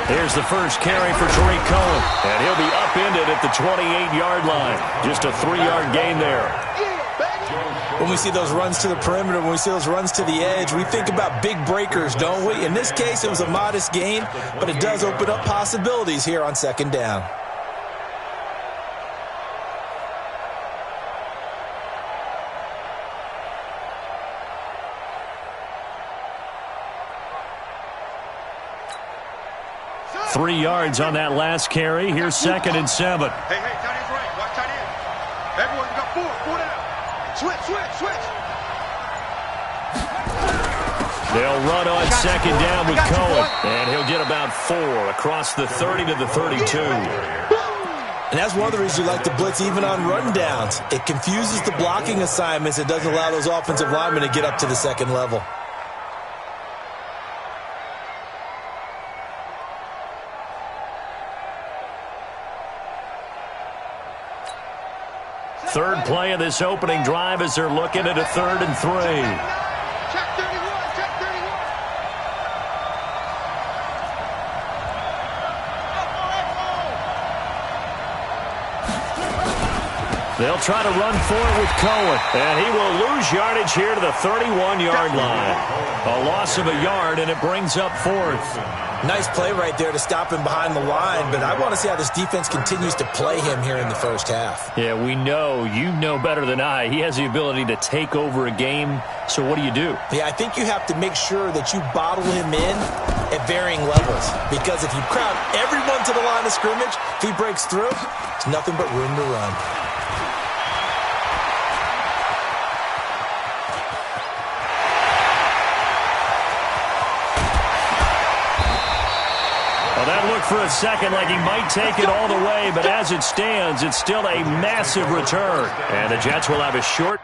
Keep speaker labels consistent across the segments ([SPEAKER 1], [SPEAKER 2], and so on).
[SPEAKER 1] Here's the first carry for Tariq Cohen, and he'll be upended at the 28-yard line. Just a 3-yard gain there.
[SPEAKER 2] When we see those runs to the perimeter, when we see those runs to the edge, we think about big breakers, don't we? In this case, it was a modest gain, but it does open up possibilities here on second down.
[SPEAKER 1] Three yards on that last carry. Here's second and 7.
[SPEAKER 3] Hey, tight end's right. Watch tight end. Everyone, we got four down. Switch.
[SPEAKER 1] They'll run on second down with Cohen, and he'll get about 4 across the 30 to the 32.
[SPEAKER 2] And that's one of the reasons you like to blitz even on run downs. It confuses the blocking assignments. It doesn't allow those offensive linemen to get up to the second level.
[SPEAKER 1] Third play of this opening drive as they're looking at a 3rd and 3.
[SPEAKER 3] Check 31.
[SPEAKER 1] They'll try to run for it with Cohen, and he will lose yardage here to the 31-yard line. A loss of a yard, and it brings up 4th.
[SPEAKER 2] Nice play right there to stop him behind the line, but I want to see how this defense continues to play him here in the first half.
[SPEAKER 1] Yeah, we know. You know better than I. He has the ability to take over a game, so what do you do?
[SPEAKER 2] Yeah, I think you have to make sure that you bottle him in at varying levels, because if you crowd everyone to the line of scrimmage, if he breaks through, it's nothing but room to run.
[SPEAKER 1] That looked for a second like he might take it all the way, but as it stands, it's still a massive return. And the Jets will have a short.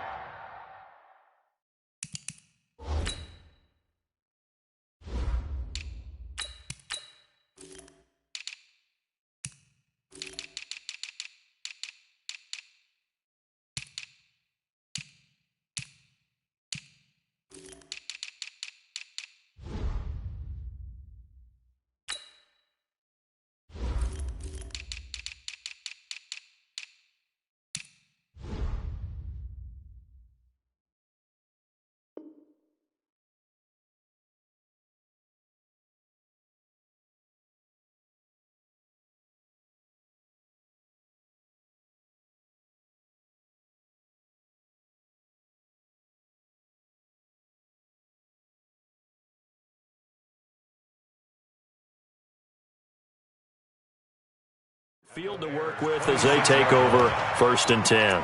[SPEAKER 1] Field to work with as they take over 1st and 10.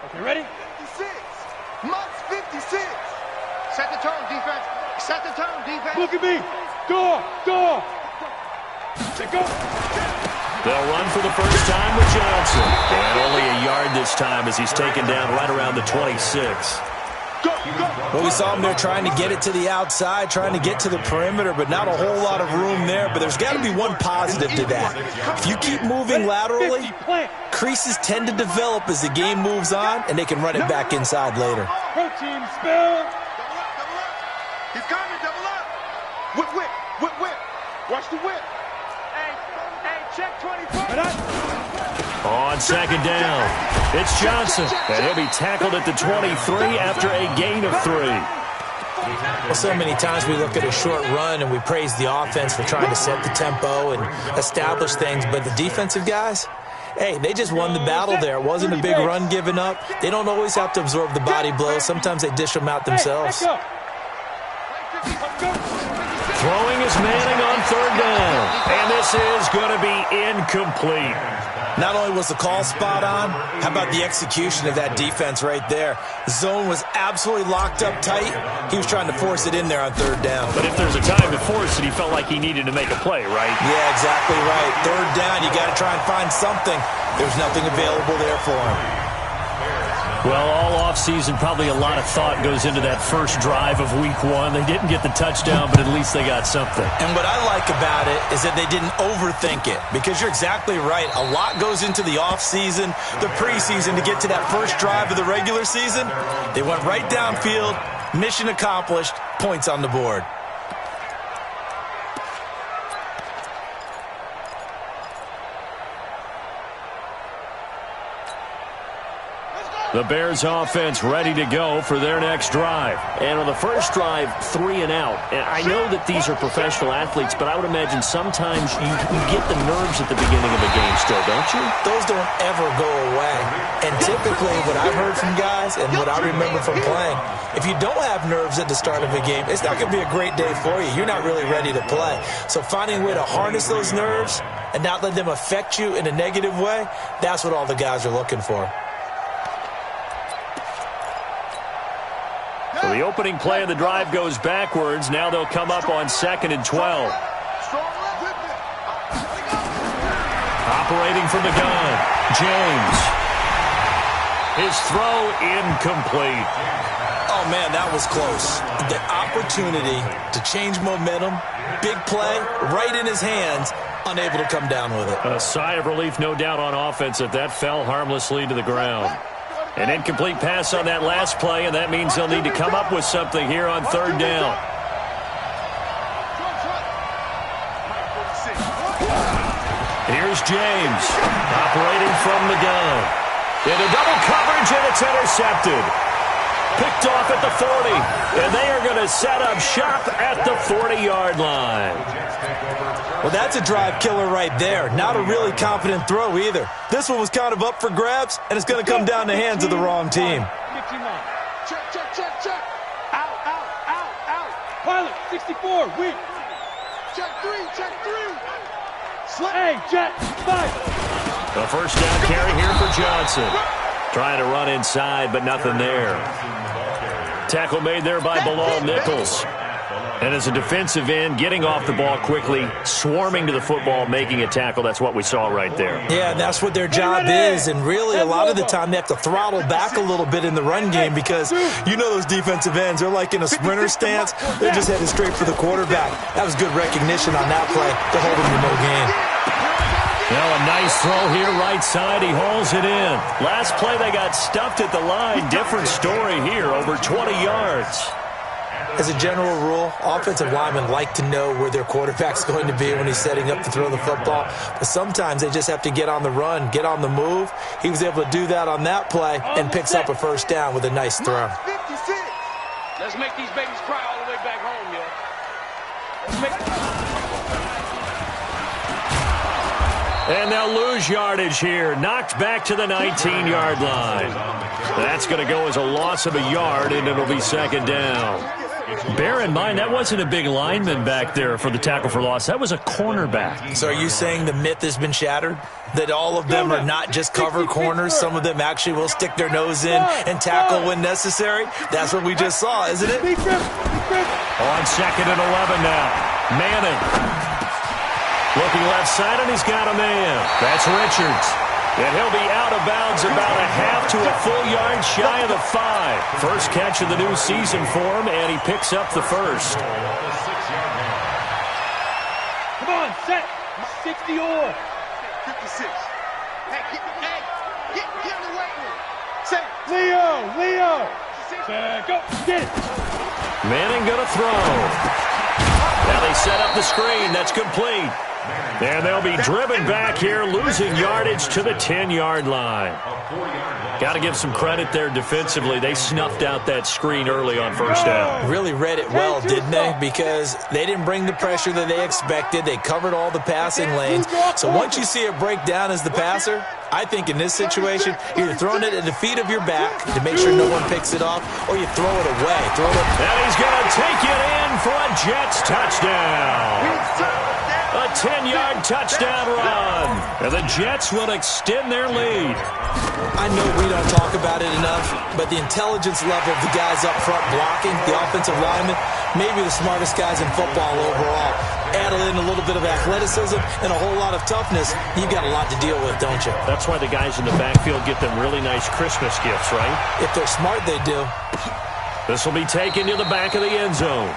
[SPEAKER 3] Okay, ready? 56. Must 56. Set the tone, defense. Set the tone, defense. Look at me. Door. Check go.
[SPEAKER 1] They'll run for the first time with Johnson. And only a yard this time as he's taken down right around the 26.
[SPEAKER 2] Well, we saw him there trying to get it to the outside, trying to get to the perimeter, but not a whole lot of room there. But there's got to be one positive to that. If you keep moving laterally, creases tend to develop as the game moves on, and they can run it back inside later.
[SPEAKER 3] Protein spill. He's coming, double up. Whip. Watch the whip. Hey, check 24.
[SPEAKER 1] On second down, it's Johnson, and he'll be tackled at the 23 after a gain of 3.
[SPEAKER 2] Well, so many times we look at a short run and we praise the offense for trying to set the tempo and establish things, but the defensive guys, hey, they just won the battle there. It wasn't a big run given up. They don't always have to absorb the body blows. Sometimes they dish them out themselves.
[SPEAKER 1] Throwing is Manning on 3rd down, and this is going to be incomplete.
[SPEAKER 2] Not only was the call spot on, how about the execution of that defense right there? The zone was absolutely locked up tight. He was trying to force it in there on 3rd down.
[SPEAKER 1] But if there's a time to force it, he felt like he needed to make a play, right?
[SPEAKER 2] Yeah, exactly right. 3rd down, you got to try and find something. There's nothing available there for him.
[SPEAKER 1] Well, all offseason, probably a lot of thought goes into that first drive of week 1. They didn't get the touchdown, but at least they got something.
[SPEAKER 2] And what I like about it is that they didn't overthink it, because you're exactly right. A lot goes into the offseason, the preseason, to get to that first drive of the regular season. They went right downfield, mission accomplished, points on the board.
[SPEAKER 1] The Bears offense ready to go for their next drive.
[SPEAKER 4] And on the first drive, 3 and out. And I know that these are professional athletes, but I would imagine sometimes you get the nerves at the beginning of a game still, don't you?
[SPEAKER 2] Those don't ever go away. And typically what I've heard from guys and what I remember from playing, if you don't have nerves at the start of a game, it's not going to be a great day for you. You're not really ready to play. So finding a way to harness those nerves and not let them affect you in a negative way, that's what all the guys are looking for.
[SPEAKER 1] So the opening play of the drive goes backwards. Now they'll come up on 2nd and 12. Operating from the gun, James. His throw incomplete.
[SPEAKER 2] Oh, man, that was close. The opportunity to change momentum, big play, right in his hands, unable to come down with it.
[SPEAKER 1] A sigh of relief, no doubt, on offense if that fell harmlessly to the ground. An incomplete pass on that last play, and that means they'll need to come up with something here on 3rd down. Here's James, operating from the gun. Into double coverage, and it's intercepted. Picked off at the 40, and they are going to set up shop at the 40-yard line.
[SPEAKER 2] Well, that's a drive killer right there. Not a really confident throw either. This one was kind of up for grabs, and it's going to come down the hands of the wrong team.
[SPEAKER 3] Check. Out. Pilot, 64, weak. Check three. Hey, Jet, 5.
[SPEAKER 1] A first down carry here for Johnson. Trying to run inside, but nothing there. Tackle made there by Bilal Nichols. And as a defensive end, getting off the ball quickly, swarming to the football, making a tackle, that's what we saw right there.
[SPEAKER 2] Yeah, and that's what their job is. And really, a lot of the time, they have to throttle back a little bit in the run game because you know those defensive ends, they're like in a sprinter stance. They're just headed straight for the quarterback. That was good recognition on that play to hold them to no gain.
[SPEAKER 1] Now a nice throw here, right side. He hauls it in. Last play, they got stuffed at the line. Different story here, over 20 yards.
[SPEAKER 2] As a general rule, offensive linemen like to know where their quarterback's going to be when he's setting up to throw the football. But sometimes they just have to get on the run, get on the move. He was able to do that on that play and picks up a first down with a nice throw.
[SPEAKER 3] Let's make these babies cry all the way back home, yo.
[SPEAKER 1] And they'll lose yardage here. Knocked back to the 19-yard line. That's going to go as a loss of a yard, and it'll be 2nd down. Bear in mind, that wasn't a big lineman back there for the tackle for loss. That was a cornerback.
[SPEAKER 2] So are you saying the myth has been shattered? That all of them are not just cover corners? Some of them actually will stick their nose in and tackle when necessary? That's what we just saw, isn't it?
[SPEAKER 1] On 2nd and 11 now. Manning. Looking left side, and he's got a man. That's Richards. And he'll be out of bounds about a half to a full yard shy of the 5. First catch of the new season for him, and he picks up the first.
[SPEAKER 3] Come on, set. 60 or 56. Hey, get in the weight room. Set. Leo. Set, go. Get it.
[SPEAKER 1] Manning going to throw. Now they set up the screen. That's complete. And they'll be driven back here, losing yardage to the 10-yard line. Got to give some credit there defensively. They snuffed out that screen early on first down.
[SPEAKER 2] Really read it well, didn't they? Because they didn't bring the pressure that they expected. They covered all the passing lanes. So once you see it break down as the passer, I think in this situation, either throwing it at the feet of your back to make sure no one picks it off, or you throw it away.
[SPEAKER 1] And he's going to take it in for a Jets touchdown. A 10-yard touchdown run. And the Jets will extend their lead.
[SPEAKER 2] I know we don't talk about it enough, but the intelligence level of the guys up front blocking, the offensive linemen, maybe the smartest guys in football overall. Add in a little bit of athleticism and a whole lot of toughness, you've got a lot to deal with, don't you?
[SPEAKER 4] That's why the guys in the backfield get them really nice Christmas gifts, right?
[SPEAKER 2] If they're smart, they do.
[SPEAKER 1] This will be taken to the back of the end zone.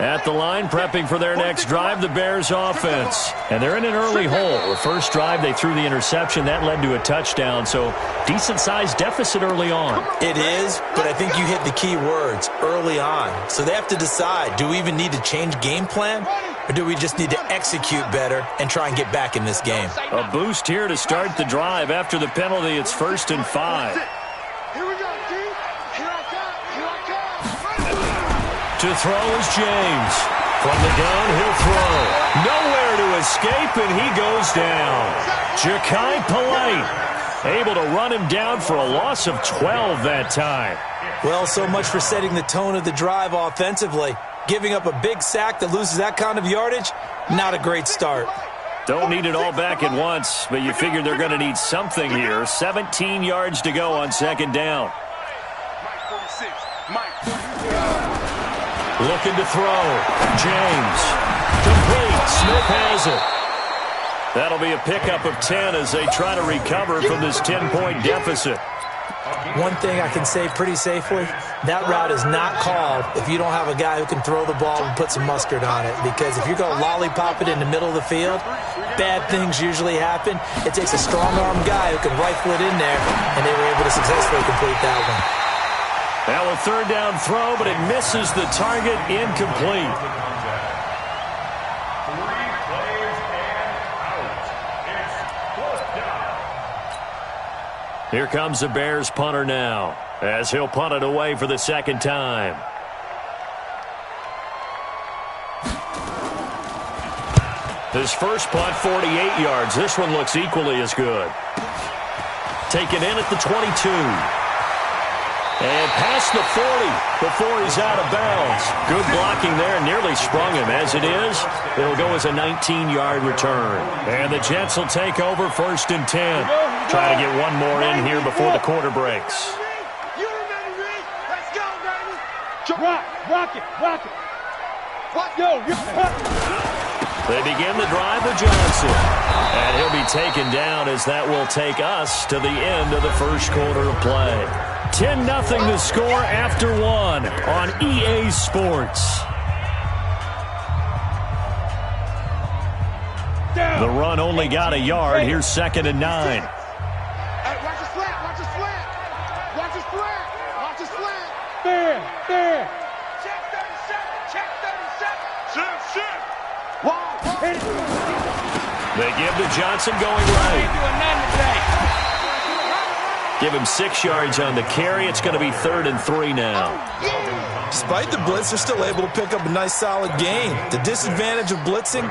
[SPEAKER 1] At the line, prepping for their next drive, the Bears offense. And they're in an early hole. The first drive, they threw the interception. That led to a touchdown, so decent-sized deficit early on.
[SPEAKER 2] It is, but I think you hit the key words, early on. So they have to decide, do we even need to change game plan, or do we just need to execute better and try and get back in this game?
[SPEAKER 1] A boost here to start the drive. After the penalty, it's 1st and 5.
[SPEAKER 3] Here we go, D. Here I come. Here I come.
[SPEAKER 1] To throw is James. From the gun, he'll throw. Nowhere to escape, and he goes down. Ja'Kai Polite able to run him down for a loss of 12 that time.
[SPEAKER 2] Well, so much for setting the tone of the drive offensively. Giving up a big sack that loses that kind of yardage, not a great start.
[SPEAKER 1] Don't need it all back at once, but you figure they're going to need something here. 17 yards to go on 2nd down.
[SPEAKER 3] Mike 46. Mike.
[SPEAKER 1] Looking to throw. James. Complete. Smith has it. That'll be a pickup of 10 as they try to recover from this 10-point deficit.
[SPEAKER 2] One thing I can say pretty safely, that route is not called if you don't have a guy who can throw the ball and put some mustard on it. Because if you're going to lollipop it in the middle of the field, bad things usually happen. It takes a strong-armed guy who can rifle it in there, and they were able to successfully complete that one.
[SPEAKER 1] Now a 3rd down throw, but it misses the target, incomplete. Here comes the Bears punter now, as he'll punt it away for the 2nd time. His first punt, 48 yards. This one looks equally as good. Taken in at the 22. And past the 40 before he's out of bounds. Good blocking there, nearly sprung him. As it is, it'll go as a 19-yard return. And the Jets will take over 1st and 10. Try to get one more in here before the quarter breaks.
[SPEAKER 3] You remember me? Let's go, baby. Rock it. What? Yo.
[SPEAKER 1] They begin the drive with Johnson. And he'll be taken down as that will take us to the end of the first quarter of play. 10-0 to score after 1 on EA Sports. The run only got a yard. Here's 2nd and 9.
[SPEAKER 3] Hey, watch his flat. Watch his flat. There. Check 37. Wow.
[SPEAKER 1] They give to Johnson going right. Give him 6 yards on the carry. It's going to be 3rd and 3 now.
[SPEAKER 2] Despite the blitz, they're still able to pick up a nice, solid gain. The disadvantage of blitzing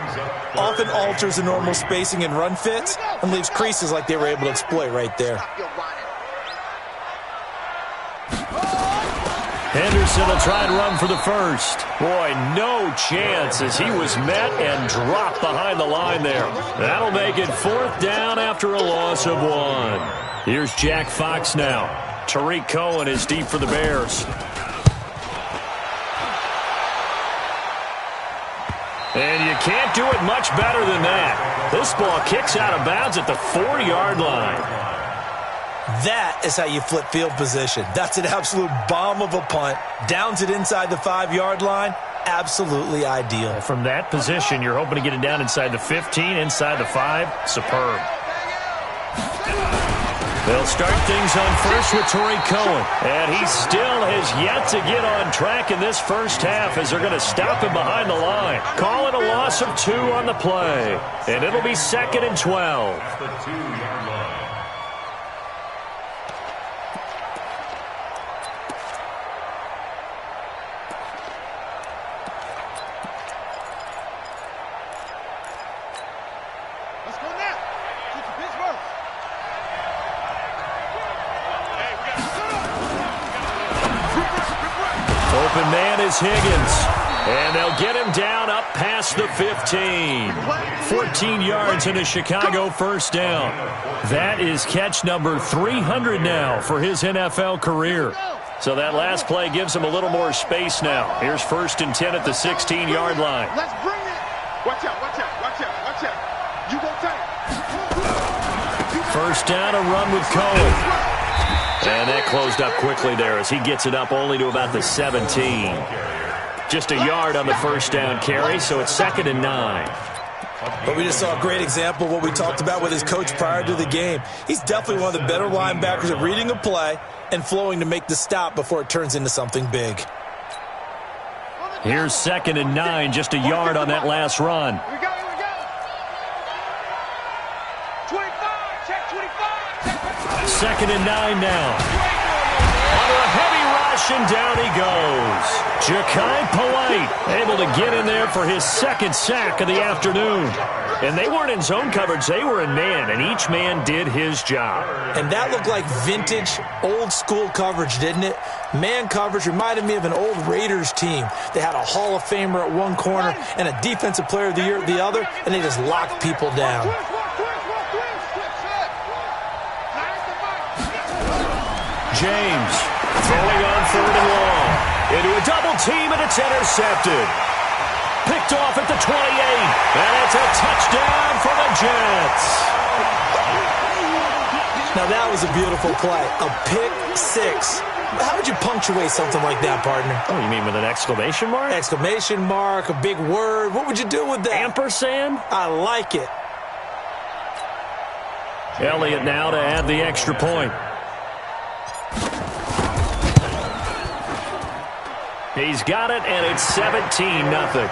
[SPEAKER 2] often alters the normal spacing and run fits and leaves creases like they were able to exploit right there.
[SPEAKER 1] Henderson will try and run for the first. Boy, no chance as he was met and dropped behind the line there. That'll make it 4th down after a loss of 1. Here's Jack Fox now. Tariq Cohen is deep for the Bears. And you can't do it much better than that. This ball kicks out of bounds at the 4-yard line.
[SPEAKER 2] That is how you flip field position. That's an absolute bomb of a punt. Downs it inside the 5-yard line. Absolutely ideal.
[SPEAKER 1] From that position, you're hoping to get it down inside the 15, inside the 5. Superb. They'll start things on first with Tariq Cohen. And he still has yet to get on track in this first half as they're going to stop him behind the line. Call it a loss of 2 on the play. And it'll be 2nd and 12. open man is Higgins. And they'll get him down up past the 15. 14 yards and a Chicago first down. That is catch number 300 now for his NFL career. So that last play gives him a little more space now. Here's 1st and 10 at the 16-yard line.
[SPEAKER 3] Let's bring it. Watch out, watch out, watch out, watch out. You go tight.
[SPEAKER 1] First down, a run with Cohen. And that closed up quickly there as he gets it up only to about the 17. Just a yard on the first down carry, so it's 2nd and 9.
[SPEAKER 2] But we just saw a great example of what we talked about with his coach prior to the game. He's definitely one of the better linebackers at reading a play and flowing to make the stop before it turns into something big.
[SPEAKER 1] Here's 2nd and 9, just a yard on that last run.
[SPEAKER 3] Here we go, here we go. 25, check 25.
[SPEAKER 1] 2nd and 9 now. Under a heavy rush, and down he goes. Ja'Kai Polite able to get in there for his 2nd sack of the afternoon. And they weren't in zone coverage, they were in man, and each man did his job.
[SPEAKER 2] And that looked like vintage, old-school coverage, didn't it? Man coverage reminded me of an old Raiders team. They had a Hall of Famer at one corner and a Defensive Player of the Year at the other, and they just locked people down.
[SPEAKER 1] James throwing on 3rd and long. Into a double team, and it's intercepted. Picked off at the 28, and it's a touchdown for the Jets.
[SPEAKER 2] Now that was a beautiful play, a pick 6. How would you punctuate something like that, partner?
[SPEAKER 1] Oh, you mean with an exclamation mark?
[SPEAKER 2] Exclamation mark, a big word. What would you do with that?
[SPEAKER 1] Ampersand?
[SPEAKER 2] I like it.
[SPEAKER 1] Elliott now to add the extra point. He's got it, and it's 17-0.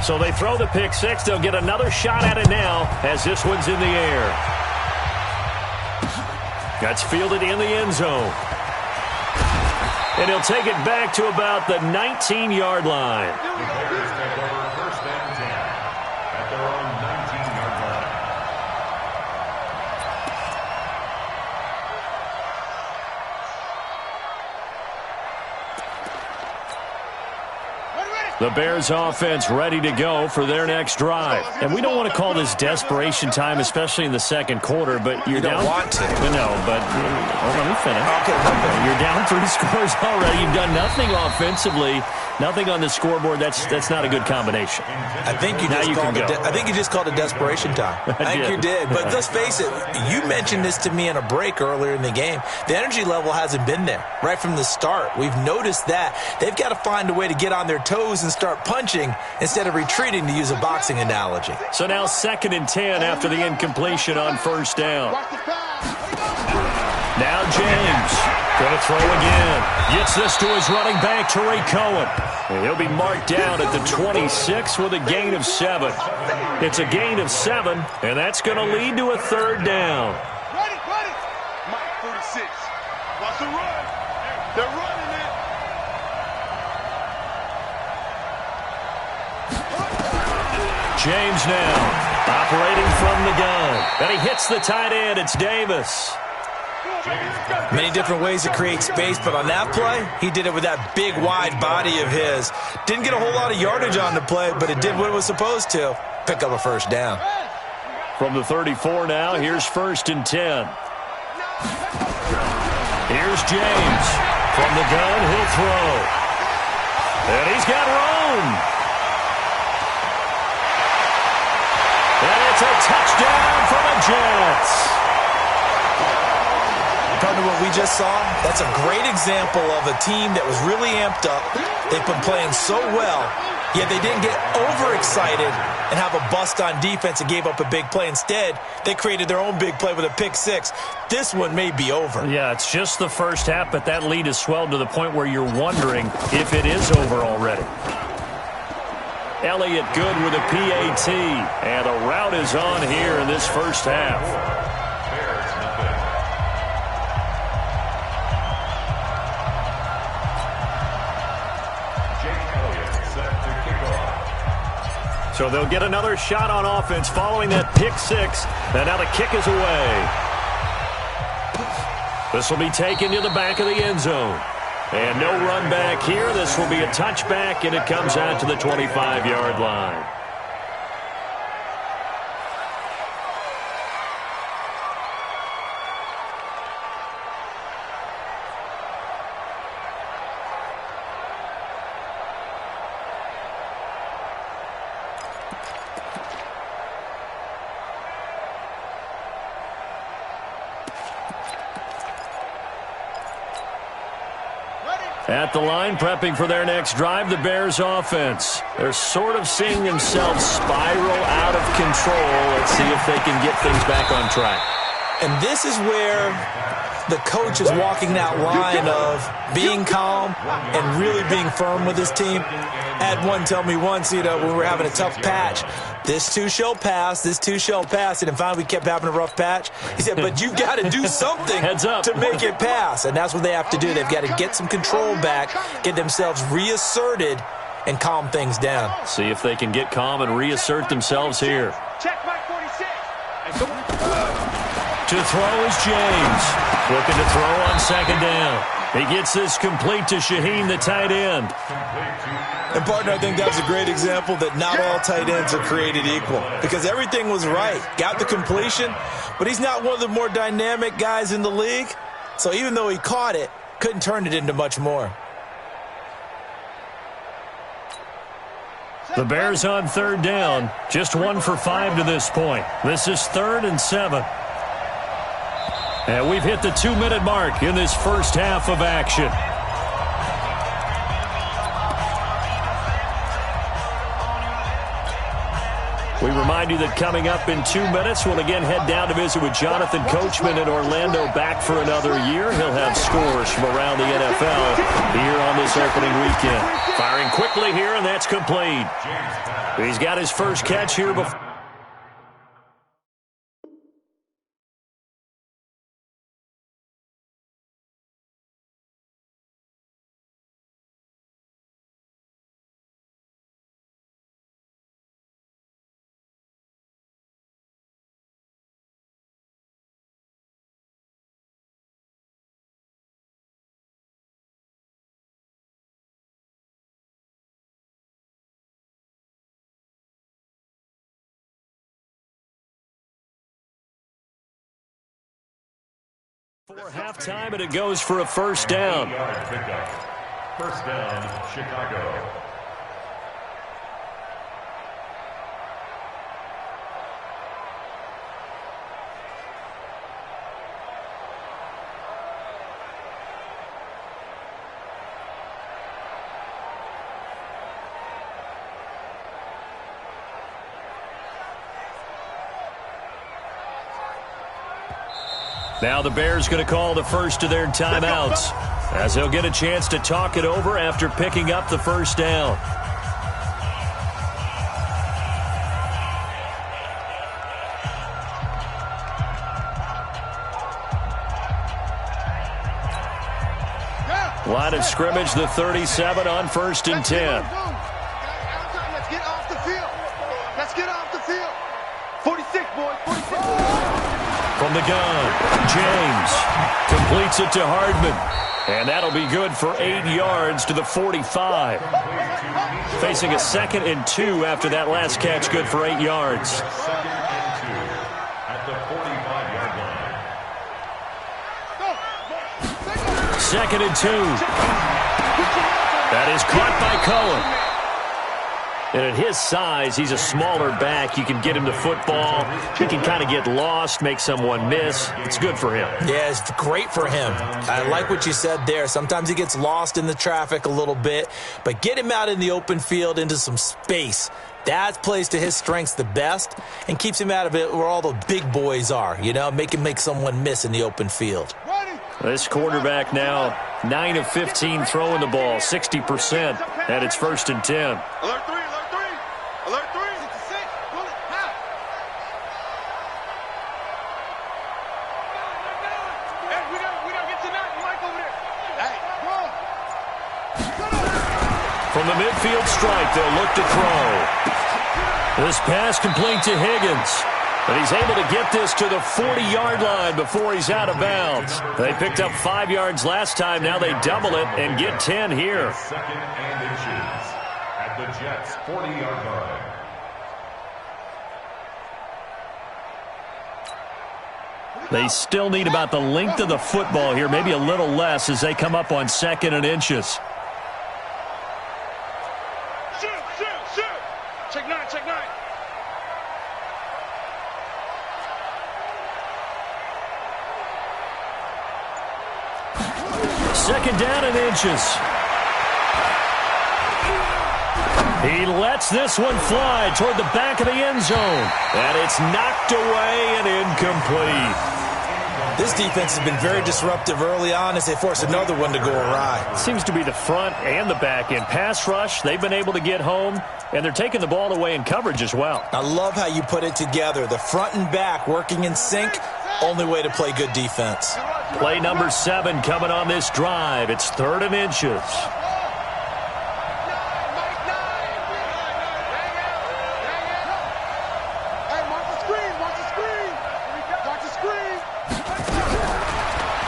[SPEAKER 1] So they throw the pick 6. They'll get another shot at it now as this one's in the air. That's fielded in the end zone. And he'll take it back to about the 19-yard line.
[SPEAKER 5] First and 10 at their own 19-yard line.
[SPEAKER 1] The Bears offense ready to go for their next drive. And we don't want to call this desperation time, especially in the second quarter, but you're down.
[SPEAKER 2] You don't want to.
[SPEAKER 1] No, but let me finish.
[SPEAKER 2] Okay.
[SPEAKER 1] You're down 3 scores already. You've done nothing offensively, nothing on the scoreboard. That's not a good combination.
[SPEAKER 2] I think you just called it desperation time. I think you did. But let's face it, you mentioned this to me in a break earlier in the game. The energy level hasn't been there right from the start. We've noticed that. They've got to find a way to get on their toes and start punching instead of retreating, to use a boxing analogy.
[SPEAKER 1] So now 2nd and 10 after the incompletion on first down. Now James going to throw again. Gets this to his running back, Tariq Cohen. And he'll be marked down at the 26 with a gain of 7. It's a gain of 7, and that's going to lead to a 3rd down.
[SPEAKER 3] Ready. Mike 36. Watch the run. They're running it.
[SPEAKER 1] James now operating from the gun. And he hits the tight end. It's Davis.
[SPEAKER 2] Many different ways to create space, but on that play, he did it with that big, wide body of his. Didn't get a whole lot of yardage on the play, but it did what it was supposed to. Pick up a first down.
[SPEAKER 1] From the 34 now, here's 1st and 10. Here's James. From the gun, he'll throw. And he's got room. And it's a touchdown for the Jets.
[SPEAKER 2] Partner, what we just saw, that's a great example of a team that was really amped up. They've been playing so well, yet they didn't get overexcited and have a bust on defense and gave up a big play. Instead, they created their own big play with a pick 6. This one may be over.
[SPEAKER 1] Yeah, it's just the first half, but that lead has swelled to the point where you're wondering if it is over already. Elliott good with a PAT, and a rout is on here in this first half. So they'll get another shot on offense following that pick six. And now the kick is away. This will be taken to the back of the end zone. And no run back here. This will be a touchback, and it comes out to the 25-yard line. At the line, prepping for their next drive, the Bears offense. They're sort of seeing themselves spiral out of control. Let's see if they can get things back on track.
[SPEAKER 2] And this is where the coach is walking that line of being calm and really being firm with his team. I had one tell me once, when we were having a tough patch, this too shall pass, this too shall pass. And finally we kept having a rough patch. He said, but you've got to do something to make it pass. And that's what they have to do. They've got to get some control back, get themselves reasserted, and calm things down.
[SPEAKER 1] See if they can get calm and reassert themselves here.
[SPEAKER 3] Check my 46.
[SPEAKER 1] To throw is James. Looking to throw on second down. He gets this complete to Shaheen, the tight end.
[SPEAKER 2] And, partner, I think that was a great example that not all tight ends are created equal, because everything was right. Got the completion, but he's not one of the more dynamic guys in the league. So even though he caught it, couldn't turn it into much more.
[SPEAKER 1] The Bears on third down, just 1 for 5 to this point. This is 3rd and 7. And we've hit the 2-minute mark in this first half of action. We remind you that coming up in 2 minutes, we'll again head down to visit with Jonathan Coachman in Orlando, back for another year. He'll have scores from around the NFL here on this opening weekend. Firing quickly here, and that's complete. He's got his first catch here before. For halftime, and it goes for a first down.
[SPEAKER 5] First down, Chicago.
[SPEAKER 1] Now the Bears going to call the first of their timeouts, as they'll get a chance to talk it over after picking up the first down. Line of scrimmage, the 37 on 1st and 10.
[SPEAKER 3] Let's get off the field. Let's get off the field. 46, boys. 46.
[SPEAKER 1] From the gun, James completes it to Hardman. And that'll be good for 8 yards to the 45. Facing a 2nd and 2 after that last catch, good for 8 yards.
[SPEAKER 5] 2nd and 2 at the 45-yard line.
[SPEAKER 1] 2nd and 2. That is caught by Cohen. And at his size, he's a smaller back. You can get him to football. He can kind of get lost, make someone miss. It's good for him.
[SPEAKER 2] Yeah, it's great for him. I like what you said there. Sometimes he gets lost in the traffic a little bit, but get him out in the open field into some space. That plays to his strengths the best and keeps him out of it where all the big boys are, make him make someone miss in the open field.
[SPEAKER 1] This quarterback now 9 of 15 throwing the ball, 60%, and it's 1st and 10.
[SPEAKER 3] Alert 3. Alert 3. 66. Pull it. Now. Hey, we gotta get to that. Mike over there. Hey, go.
[SPEAKER 1] From the midfield stripe, they'll look to throw. This pass complete to Higgins. But he's able to get this to the 40-yard line before he's out of bounds. They picked up 5 yards last time. Now they double it and get 10 here.
[SPEAKER 5] Second and inches at the Jets' 40-yard line.
[SPEAKER 1] They still need about the length of the football here, maybe a little less as they come up on 2nd and inches.
[SPEAKER 3] Shoot. Check 9.
[SPEAKER 1] Second down and inches. He lets this one fly toward the back of the end zone. And it's knocked away and incomplete.
[SPEAKER 2] This defense has been very disruptive early on as they force another one to go awry.
[SPEAKER 1] Seems to be the front and the back end. Pass rush, they've been able to get home, and they're taking the ball away in coverage as well.
[SPEAKER 2] I love how you put it together. The front and back working in sync, only way to play good defense.
[SPEAKER 1] Play number 7 coming on this drive. It's 3rd and inches.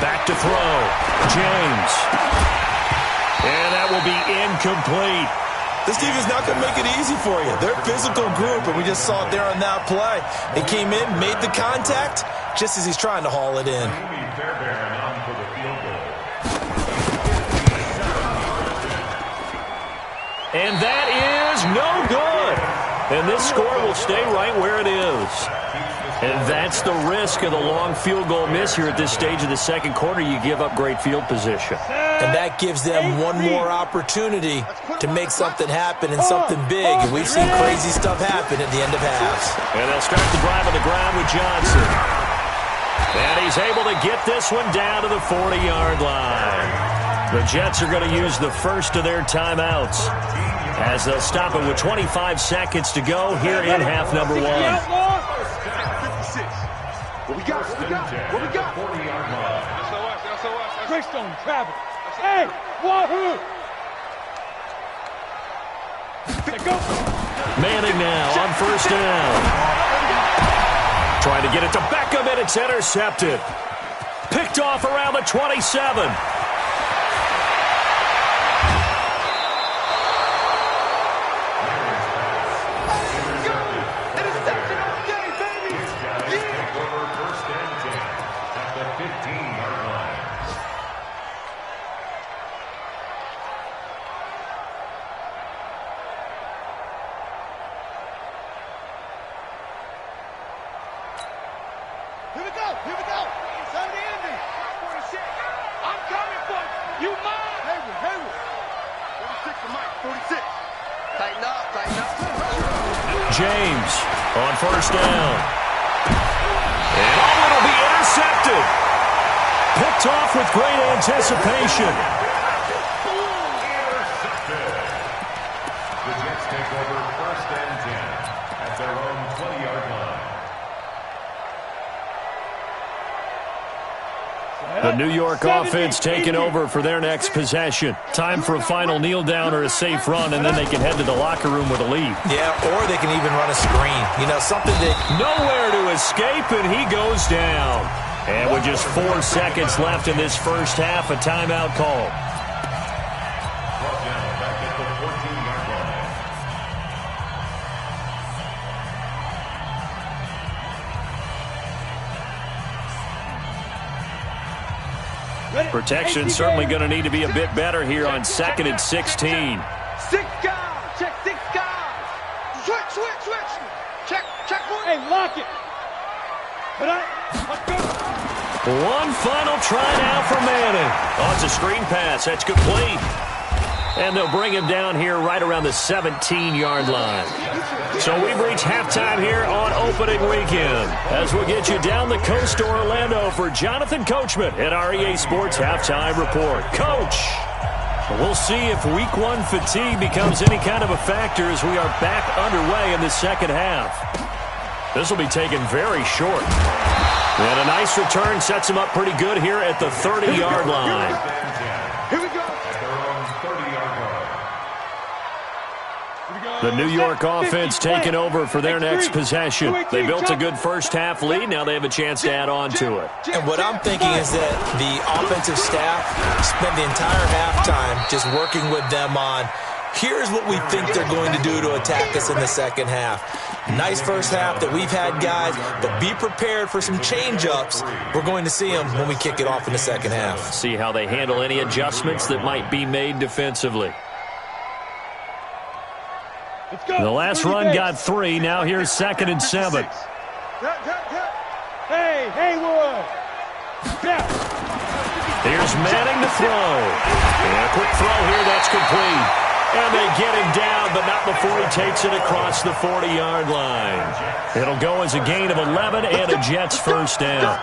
[SPEAKER 1] Back to throw. James. And that will be incomplete.
[SPEAKER 2] This defense is not going to make it easy for you. They're a physical group, and we just saw it there on that play. It came in, made the contact, just as he's trying to haul it in.
[SPEAKER 1] And that is no good. And this score will stay right where it is. And that's the risk of the long field goal miss here at this stage of the second quarter. You give up great field position.
[SPEAKER 2] And that gives them one more opportunity to make something happen and something big. And we've seen crazy stuff happen at the end of halves.
[SPEAKER 1] And they'll start the drive on the ground with Johnson. And he's able to get this one down to the 40-yard line. The Jets are going to use the first of their timeouts as they'll stop it with 25 seconds to go here in half number 1.
[SPEAKER 3] What we got?
[SPEAKER 5] 40-yard line.
[SPEAKER 3] Greystone, Travis. Hey, wahoo! Go.
[SPEAKER 1] Manning now on first down. Trying to get it to Beckham, and it's intercepted. Picked off around the 27.
[SPEAKER 3] Here we go. It's on the ending. 46. I'm coming for you. You mine. Hayward. 46 to Mike. 46. Tighten up.
[SPEAKER 1] James on first down. And it'll be intercepted. Picked off with great anticipation.
[SPEAKER 5] The Jets take over first and 10 at their own 20-yard line.
[SPEAKER 1] The New York offense taking over for their next possession. Time for a final kneel down or a safe run, and then they can head to the locker room with a lead.
[SPEAKER 2] Yeah, or they can even run a screen. You know, something that...
[SPEAKER 1] Nowhere to escape, and he goes down. And with just 4 seconds left in this first half, a timeout call.
[SPEAKER 5] Brought down back at the 14-yard line.
[SPEAKER 1] Protection certainly going to need to be a bit better here on 2nd and 16.
[SPEAKER 3] 6 guys. Check 6 guys. Switch. Check one. Hey, lock it. Let's go.
[SPEAKER 1] One final try now for Manning. Oh, it's a screen pass. That's complete. And they'll bring him down here right around the 17-yard line. So we've reached halftime here on opening weekend as we'll get you down the coast to Orlando for Jonathan Coachman at our EA Sports Halftime Report. Coach, we'll see if Week 1 fatigue becomes any kind of a factor as we are back underway in the second half. This will be taken very short. And a nice return sets him up pretty good here at the 30-yard line.
[SPEAKER 3] Here we go.
[SPEAKER 5] At their own 30-yard line.
[SPEAKER 3] Here we go.
[SPEAKER 1] The New York offense taking over for their next possession. They built a good first-half lead. Now they have a chance to add on to it.
[SPEAKER 2] And what I'm thinking is that the offensive staff spent the entire halftime just working with them on, here's what we think they're going to do to attack us in the second half. Nice first half that we've had, guys, but be prepared for some change-ups. We're going to see them when we kick it off in the second half.
[SPEAKER 1] See how they handle any adjustments that might be made defensively. The last run got 3. Now here's 2nd and 7.
[SPEAKER 3] Hey, Haywood.
[SPEAKER 1] Here's Manning to throw. And a quick throw here. That's complete. And they get him down, but not before he takes it across the 40-yard line. It'll go as a gain of 11 and a Jets first down.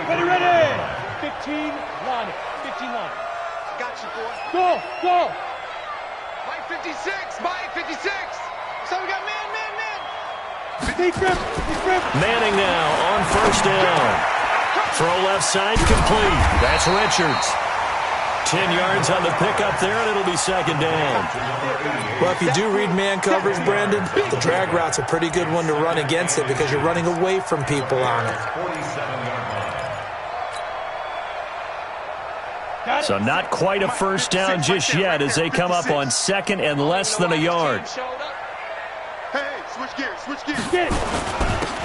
[SPEAKER 3] Ready. 15 line. 15 line.
[SPEAKER 6] Got you, boy.
[SPEAKER 3] Go.
[SPEAKER 6] Mike 56. Mike 56. So we got man.
[SPEAKER 3] Deep grip.
[SPEAKER 1] Manning now on first down. Throw left side complete. That's Richards. 10 yards on the pickup there, and it'll be 2nd down.
[SPEAKER 2] Well, if you do read man coverage, Brandon, the drag route's a pretty good one to run against it because you're running away from people on it.
[SPEAKER 1] So not quite a first down just yet as they come up on 2nd and less than a yard.
[SPEAKER 6] Hey, switch gears.
[SPEAKER 3] Get it.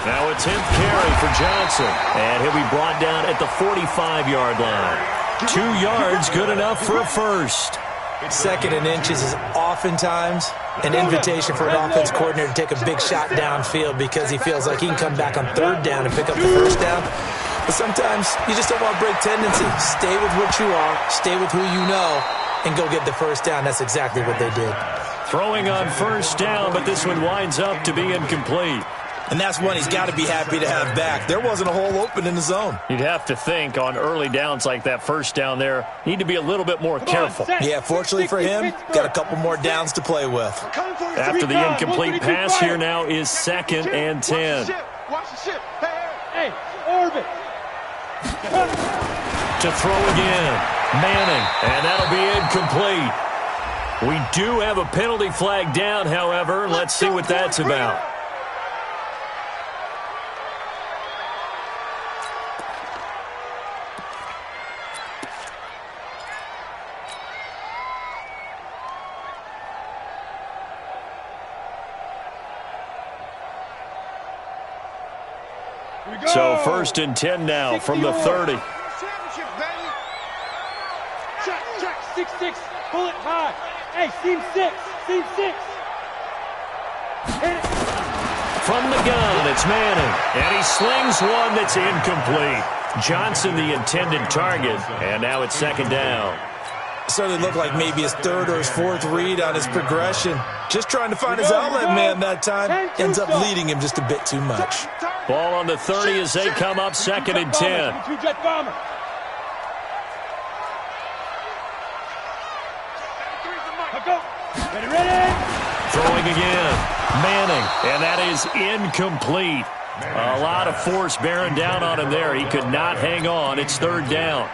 [SPEAKER 1] Now a 10th carry for Johnson, and he'll be brought down at the 45-yard line. 2 yards, good enough for a first.
[SPEAKER 2] 2nd and inches is oftentimes an invitation for an offense coordinator to take a big shot downfield because he feels like he can come back on 3rd down and pick up the first down. But sometimes you just don't want to break tendency. Stay with what you are, stay with who you know, and go get the first down. That's exactly what they did.
[SPEAKER 1] Throwing on first down, but this one winds up to be incomplete.
[SPEAKER 2] And that's one he's got to be happy to have back. There wasn't a hole open in the zone.
[SPEAKER 1] You'd have to think on early downs like that first down there, need to be a little bit more careful.
[SPEAKER 2] Yeah, fortunately for him, got a couple more downs to play with.
[SPEAKER 1] After the incomplete pass, here now is 2nd and 10.
[SPEAKER 6] Watch the ship.
[SPEAKER 3] Hey, orbit.
[SPEAKER 1] To throw again. Manning, and that'll be incomplete. We do have a penalty flag down, however. Let's see what that's about. So 1st and 10 now from the 30.
[SPEAKER 3] Check. 6-6. Pull it high. Hey, seam 6. Hit it.
[SPEAKER 1] From the gun, it's Manning. And he slings one that's incomplete. Johnson, the intended target. And now it's 2nd down.
[SPEAKER 2] Certainly looked like maybe his 3rd or his 4th read on his progression. Just trying to find his outlet man that time. Ends up leading him just a bit too much.
[SPEAKER 1] Ball on the 30 as they come up 2nd and 10.
[SPEAKER 3] Two-jet bomber. Go. Ready.
[SPEAKER 1] Throwing again. Manning. And that is incomplete. A lot of force bearing down on him there. He could not hang on. It's 3rd down.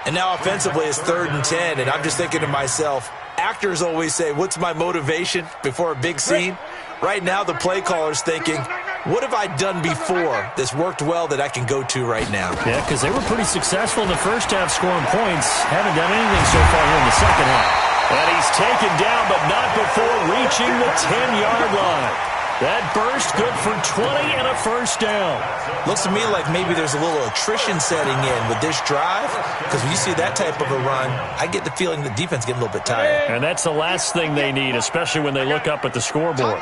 [SPEAKER 2] And now offensively it's 3rd and 10. And I'm just thinking to myself, actors always say, what's my motivation before a big scene? Right now the play caller's thinking, what have I done before that's worked well that I can go to right now?
[SPEAKER 1] Yeah, because they were pretty successful in the first half scoring points. Haven't done anything so far here in the second half. And he's taken down, but not before reaching the 10-yard line. That burst good for 20 and a first down.
[SPEAKER 2] Looks to me like maybe there's a little attrition setting in with this drive, because when you see that type of a run, I get the feeling the defense getting a little bit tired.
[SPEAKER 1] And that's the last thing they need, especially when they look up at the scoreboard.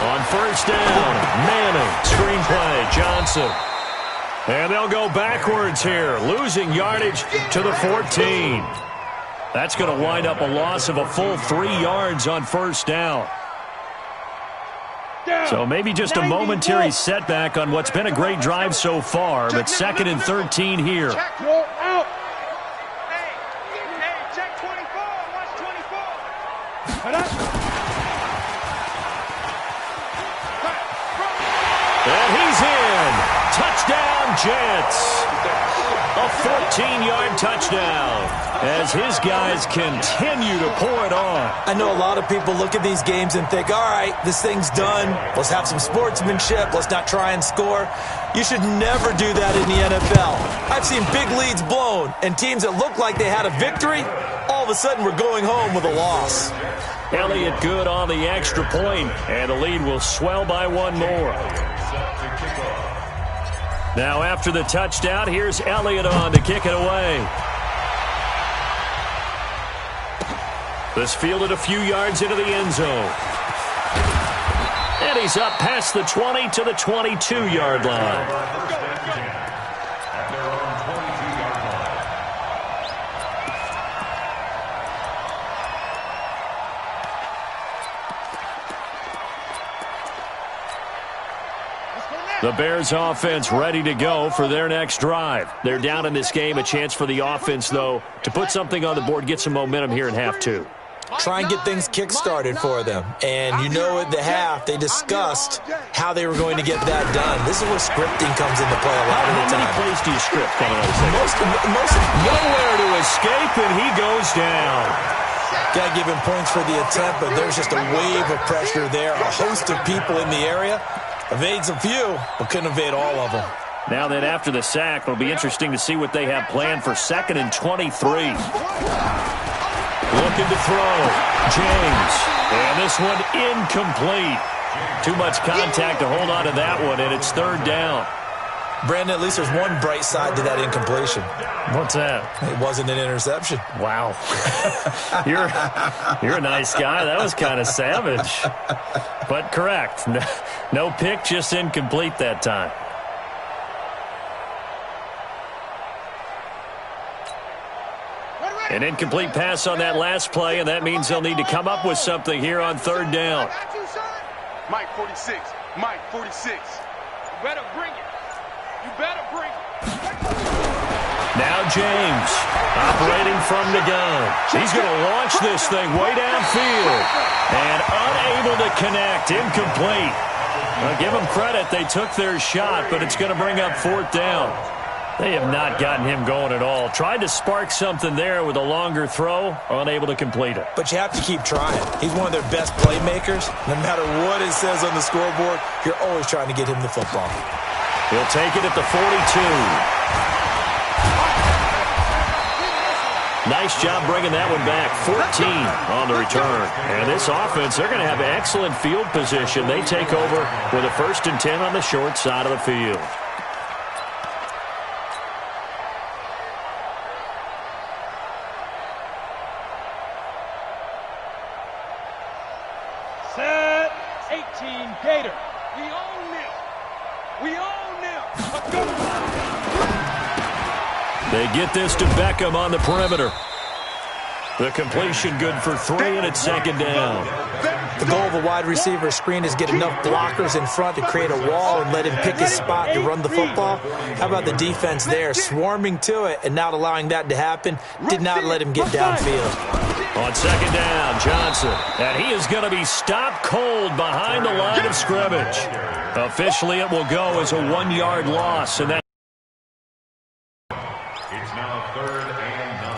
[SPEAKER 1] On first down, Manning, screenplay, Johnson. And they'll go backwards here, losing yardage to the 14. That's going to wind up a loss of a full 3 yards on first down. So maybe just a momentary setback on what's been a great drive so far, but 2nd and 13 here.
[SPEAKER 3] You're out.
[SPEAKER 6] Hey, check 24. Watch 24.
[SPEAKER 1] And he's in. Touchdown, Jets. A 14-yard touchdown as his guys continue to pour it on.
[SPEAKER 2] I know a lot of people look at these games and think, all right, this thing's done. Let's have some sportsmanship. Let's not try and score. You should never do that in the NFL. I've seen big leads blown, and teams that look like they had a victory, all of a sudden we're going home with a loss.
[SPEAKER 1] Elliott good on the extra point, and the lead will swell by one more. Now after the touchdown, here's Elliott on to kick it away. This fielded a few yards into the end zone. And he's up past the 20 to the 22-yard line. The Bears offense ready to go for their next drive. They're down in this game. A chance for the offense, though, to put something on the board, get some momentum here in half two.
[SPEAKER 2] Try and get things kick-started for them. And you know at the half, they discussed how they were going to get that done. This is where scripting comes into play a lot of the time.
[SPEAKER 1] How many plays do you script coming out of the second?
[SPEAKER 2] Most
[SPEAKER 1] nowhere to escape, and he goes down.
[SPEAKER 2] Got to give him points for the attempt, but there's just a wave of pressure there. A host of people in the area. Evades a few, but couldn't evade all of them.
[SPEAKER 1] Now then, after the sack, it'll be interesting to see what they have planned for 2nd and 23. Looking to throw. James. And this one incomplete. Too much contact to hold on to that one, and it's 3rd down.
[SPEAKER 2] Brandon, at least there's one bright side to that incompletion.
[SPEAKER 1] What's that?
[SPEAKER 2] It wasn't an interception.
[SPEAKER 1] Wow. You're a nice guy. That was kind of savage. But correct. No pick, just incomplete that time. An incomplete pass on that last play, and that means they'll need to come up with something here on 3rd down.
[SPEAKER 6] Mike 46. Mike 46. You better bring it. You better bring it.
[SPEAKER 1] Now James, operating from the gun. He's going to launch this thing way downfield. And unable to connect, incomplete. Well, give them credit, they took their shot, but it's going to bring up 4th down. They have not gotten him going at all. Tried to spark something there with a longer throw, unable to complete it.
[SPEAKER 2] But you have to keep trying. He's one of their best playmakers. No matter what it says on the scoreboard, you're always trying to get him the football.
[SPEAKER 1] He'll take it at the 42. Nice job bringing that one back. 14 on the return. And this offense, they're going to have excellent field position. They take over with a 1st and 10 on the short side of the field.
[SPEAKER 3] Set 18 Gator. We own this. We own this. Let's go.
[SPEAKER 1] They get this to Beckham on the perimeter. The completion good for 3, and it's 2nd down.
[SPEAKER 2] The goal of a wide receiver screen is get enough blockers in front to create a wall and let him pick his spot to run the football. How about the defense there, swarming to it and not allowing that to happen? Did not let him get downfield.
[SPEAKER 1] On 2nd down, Johnson. And he is going to be stopped cold behind the line of scrimmage. Officially, it will go as a 1-yard loss, and that
[SPEAKER 5] It's now 3rd and 9.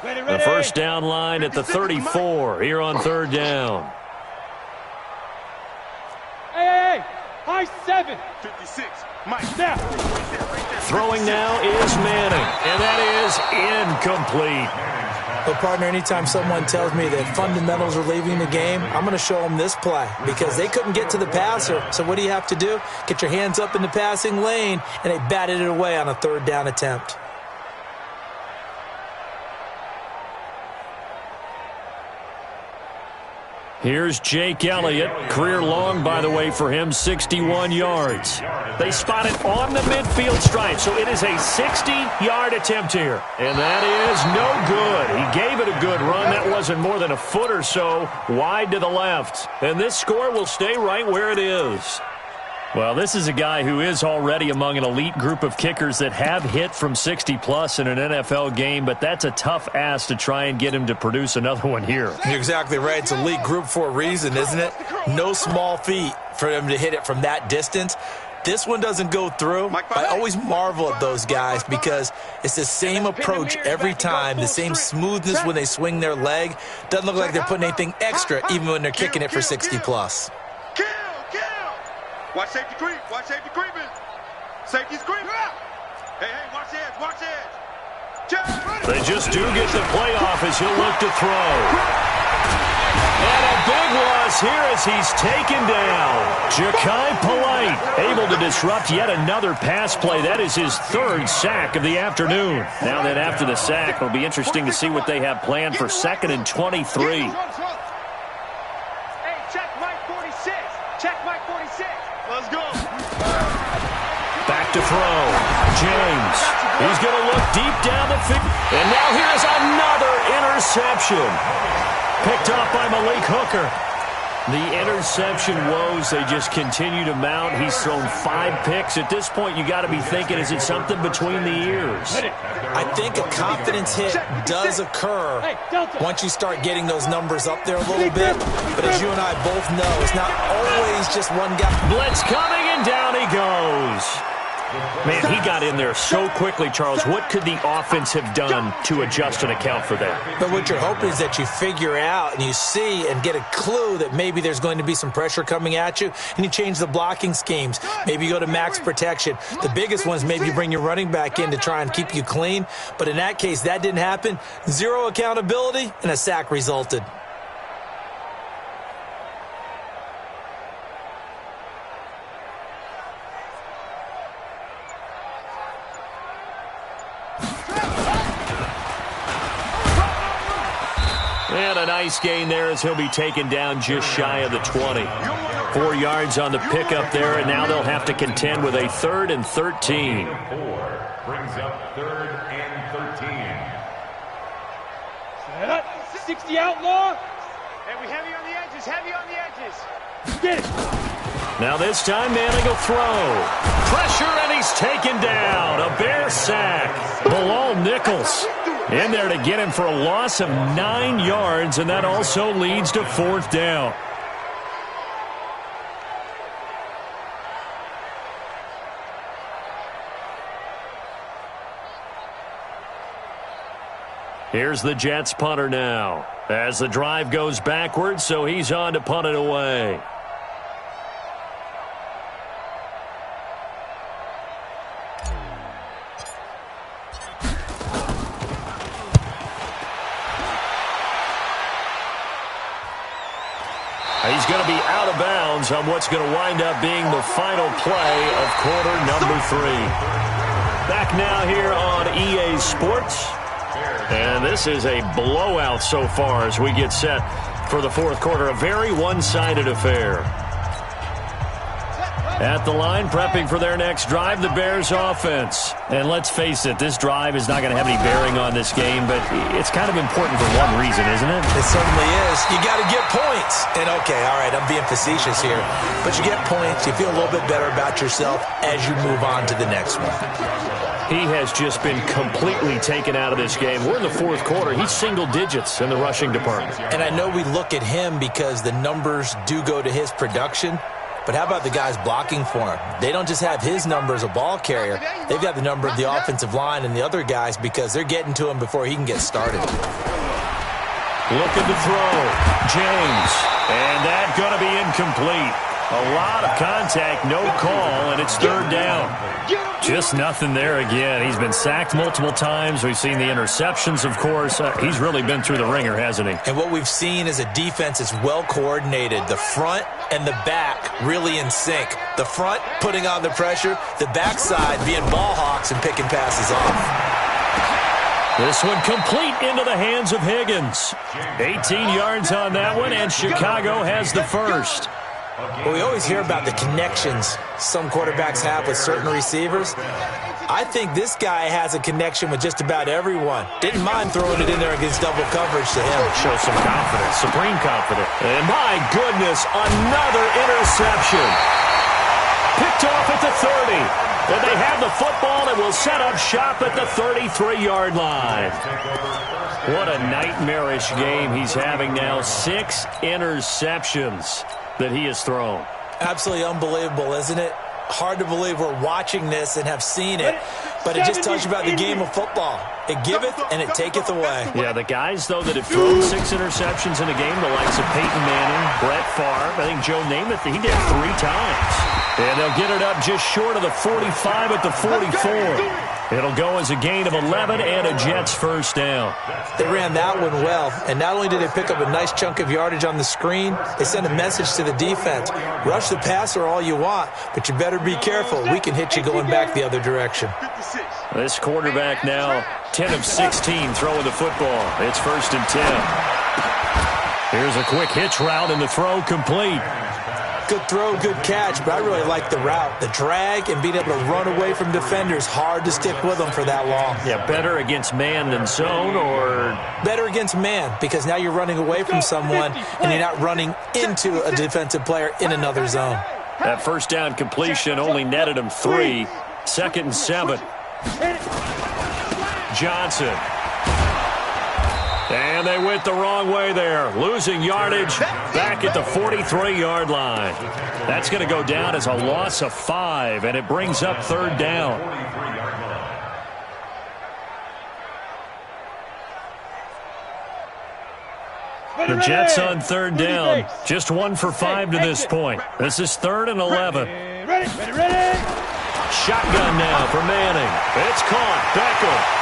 [SPEAKER 1] the 1st down line at the 34 here on 3rd down.
[SPEAKER 3] Hey, high 7.
[SPEAKER 6] 56. Mike.
[SPEAKER 3] Now.
[SPEAKER 1] Throwing now is Manning, and that is incomplete.
[SPEAKER 2] But, partner, anytime someone tells me that fundamentals are leaving the game, I'm going to show them this play because they couldn't get to the passer. So what do you have to do? Get your hands up in the passing lane, and they batted it away on a 3rd down attempt.
[SPEAKER 1] Here's Jake Elliott. Career long, by the way, for him, 61 yards. They spot it on the midfield stripe, so it is a 60-yard attempt here. And that is no good. He gave it a good run. That wasn't more than a foot or so wide to the left. And this score will stay right where it is. Well, this is a guy who is already among an elite group of kickers that have hit from 60-plus in an NFL game, but that's a tough ask to try and get him to produce another one here.
[SPEAKER 2] You're exactly right. It's elite group for a reason, isn't it? No small feat for him to hit it from that distance. This one doesn't go through. I always marvel at those guys because it's the same approach every time, the same smoothness when they swing their leg. Doesn't look like they're putting anything extra even when they're kicking it for 60-plus.
[SPEAKER 6] Kill! Watch safety creep. Watch safety creeping. Safety's creeping. Hey, watch the edge. Watch the edge.
[SPEAKER 1] They just do get the playoff as he'll look to throw. And a big loss here as he's taken down. Ja'Kai Polite able to disrupt yet another pass play. That is his third sack of the afternoon. Now that after the sack, it'll be interesting to see what they have planned for 2nd and 23.
[SPEAKER 3] Hey, check Mike 46. Check Mike 46.
[SPEAKER 6] Let's go.
[SPEAKER 1] Back to throw. James. He's going to look deep down the field. And now here's another interception. Picked off by Malik Hooker. The interception woes, they just continue to mount. He's thrown 5 picks. At this point, you got to be thinking, is it something between the ears?
[SPEAKER 2] I think a confidence hit does occur once you start getting those numbers up there a little bit. But as you and I both know, it's not always just one guy.
[SPEAKER 1] Blitz coming, and down he goes. Man, he got in there so quickly, Charles. What could the offense have done to adjust and account for that?
[SPEAKER 2] But what you're hoping is that you figure out and you see and get a clue that maybe there's going to be some pressure coming at you, and you change the blocking schemes. Maybe you go to max protection. The biggest one is maybe you bring your running back in to try and keep you clean. But in that case, that didn't happen. 0 accountability, and a sack resulted.
[SPEAKER 1] And a nice gain there as he'll be taken down just shy of the 20. 4 yards on the pickup there, and now they'll have to contend with a 3rd and 13.
[SPEAKER 5] 4 brings up 3rd and 13.
[SPEAKER 3] 60 outlaw.
[SPEAKER 6] Hey, we heavy on the edges. Heavy on the edges.
[SPEAKER 3] Get it.
[SPEAKER 1] Now this time Manning will throw. Pressure, and he's taken down. A Bear sack. Bilal Nichols in there to get him for a loss of 9 yards, and that also leads to 4th down. Here's the Jets punter now as the drive goes backwards, so he's on to punt it away. He's going to be out of bounds on what's going to wind up being the final play of quarter number 3. Back now here on EA Sports. And this is a blowout so far as we get set for the 4th quarter. A very one-sided affair. At the line, prepping for their next drive, the Bears offense. And let's face it, this drive is not going to have any bearing on this game, but it's kind of important for one reason, isn't it?
[SPEAKER 2] It certainly is. You got to get points. And okay, all right, I'm being facetious here. But you get points, you feel a little bit better about yourself as you move on to the next one.
[SPEAKER 1] He has just been completely taken out of this game. We're in the 4th quarter. He's single digits in the rushing department.
[SPEAKER 2] And I know we look at him because the numbers do go to his production. But how about the guys blocking for him? They don't just have his number as a ball carrier. They've got the number of the offensive line and the other guys because they're getting to him before he can get started.
[SPEAKER 1] Looking to throw. James. And that's going to be incomplete. A lot of contact, no call, and it's 3rd down. Just nothing there again. He's been sacked multiple times. We've seen the interceptions, of course. He's really been through the ringer, hasn't he?
[SPEAKER 2] And what we've seen is a defense that's well coordinated. The front and the back really in sync. The front putting on the pressure, the backside being ball hawks and picking passes off.
[SPEAKER 1] This one complete into the hands of Higgins. 18 yards on that one, and Chicago has the first.
[SPEAKER 2] Well, we always hear about the connections some quarterbacks have with certain receivers. I think this guy has a connection with just about everyone. Didn't mind throwing it in there against double coverage to him.
[SPEAKER 1] Show some confidence, supreme confidence. And my goodness, another interception. Picked off at the 30. And they have the football and will set up shop at the 33-yard line. What a nightmarish game he's having now. 6 interceptions that he has thrown.
[SPEAKER 2] Absolutely unbelievable, isn't it? Hard to believe we're watching this and have seen it, but it just tells you about the game of football. It giveth and it taketh away.
[SPEAKER 1] Yeah, the guys, though, that have thrown 6 interceptions in a game, the likes of Peyton Manning, Brett Favre, I think Joe Namath, he did 3 times. And they'll get it up just short of the 45 at the 44. It'll go as a gain of 11 and a Jets first down.
[SPEAKER 2] They ran that one well, and not only did they pick up a nice chunk of yardage on the screen, they sent a message to the defense. Rush the passer all you want, but you better be careful. We can hit you going back the other direction.
[SPEAKER 1] This quarterback now 10 of 16 throwing the football. It's 1st and 10. Here's a quick hitch route and the throw complete.
[SPEAKER 2] Good throw, good catch, but I really like the route. The drag and being able to run away from defenders, hard to stick with them for that long.
[SPEAKER 1] Yeah, better against man than zone, or?
[SPEAKER 2] Better against man, because now you're running away from someone and you're not running into a defensive player in another zone.
[SPEAKER 1] That first down completion only netted him 3. 2nd and 7. Johnson. And they went the wrong way there. Losing yardage back at the 43-yard line. That's going to go down as a loss of 5, and it brings up 3rd down. The Jets on 3rd down. Just 1 for 5 to this point. This is 3rd and 11.
[SPEAKER 3] Ready.
[SPEAKER 1] Shotgun now for Manning. It's caught. Beckham.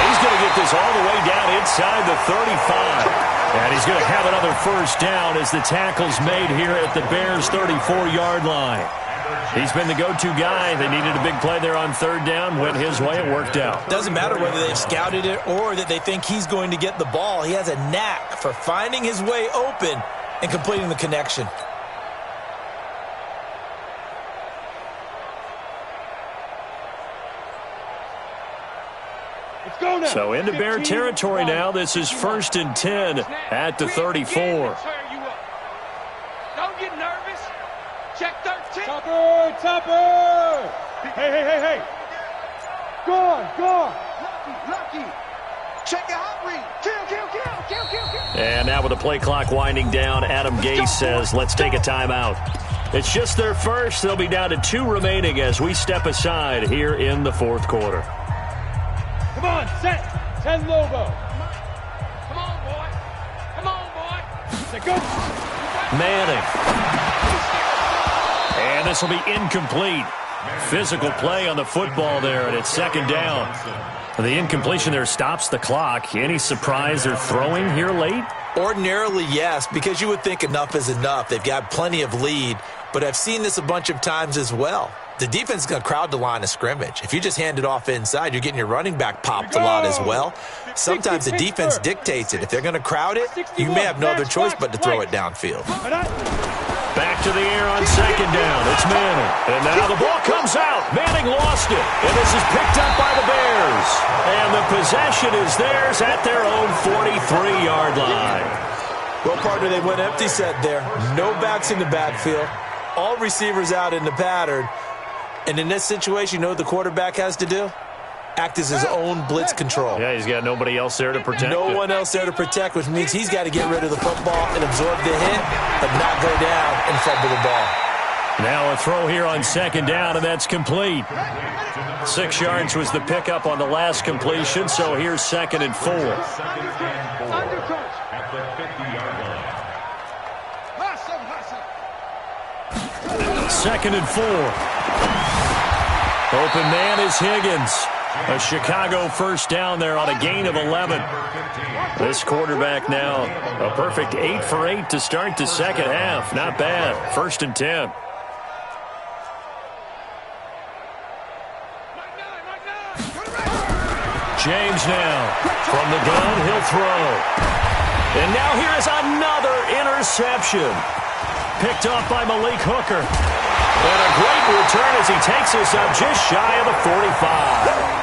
[SPEAKER 1] He's going to get this all the way down inside the 35. And he's going to have another first down as the tackle's made here at the Bears' 34-yard line. He's been the go-to guy. They needed a big play there on 3rd down. Went his way. It worked out.
[SPEAKER 2] Doesn't matter whether they've scouted it or that they think he's going to get the ball. He has a knack for finding his way open and completing the connection.
[SPEAKER 1] So into Bear territory now. This is 1st and 10 at the 34.
[SPEAKER 3] Don't get nervous. Check 13. Topper. Hey. Go on. Lucky. Check the hot read. Kill.
[SPEAKER 1] And now with the play clock winding down, Adam Gase says, let's take a timeout. It's just their first. They'll be down to 2 remaining as we step aside here in the 4th quarter.
[SPEAKER 3] Come on, set. 10 logo. Come on, boy. Set, go.
[SPEAKER 1] Manning. And this will be incomplete. Physical play on the football there, and it's 2nd down. The incompletion there stops the clock. Any surprise they're throwing here late?
[SPEAKER 2] Ordinarily, yes, because you would think enough is enough. They've got plenty of lead, but I've seen this a bunch of times as well. The defense is going to crowd the line of scrimmage. If you just hand it off inside, you're getting your running back popped a lot as well. Sometimes the defense dictates it. If they're going to crowd it, you may have no other choice but to throw it downfield.
[SPEAKER 1] Back to the air on 2nd down. It's Manning. And now the ball comes out. Manning lost it. And this is picked up by the Bears. And the possession is theirs at their own 43-yard line.
[SPEAKER 2] Well, partner, they went empty set there. No backs in the backfield. All receivers out in the pattern. And in this situation, you know what the quarterback has to do? Act as his own blitz control.
[SPEAKER 1] Yeah, he's got nobody else there to protect.
[SPEAKER 2] No one else there to protect, which means he's got to get rid of the football and absorb the hit, but not go down and fumble the ball.
[SPEAKER 1] Now a throw here on 2nd down, and that's complete. 6 yards was the pickup on the last completion, so here's 2nd and 4.
[SPEAKER 5] At the 50-yard line.
[SPEAKER 1] 2nd and 4. Open man is Higgins. A Chicago first down there on a gain of 11. This quarterback now a perfect 8 for 8 to start the 2nd half. Not bad. 1st and 10. James now from the gun. He'll throw. And now here is another interception. Picked off by Malik Hooker. And a great return as he takes us up just shy of the 45.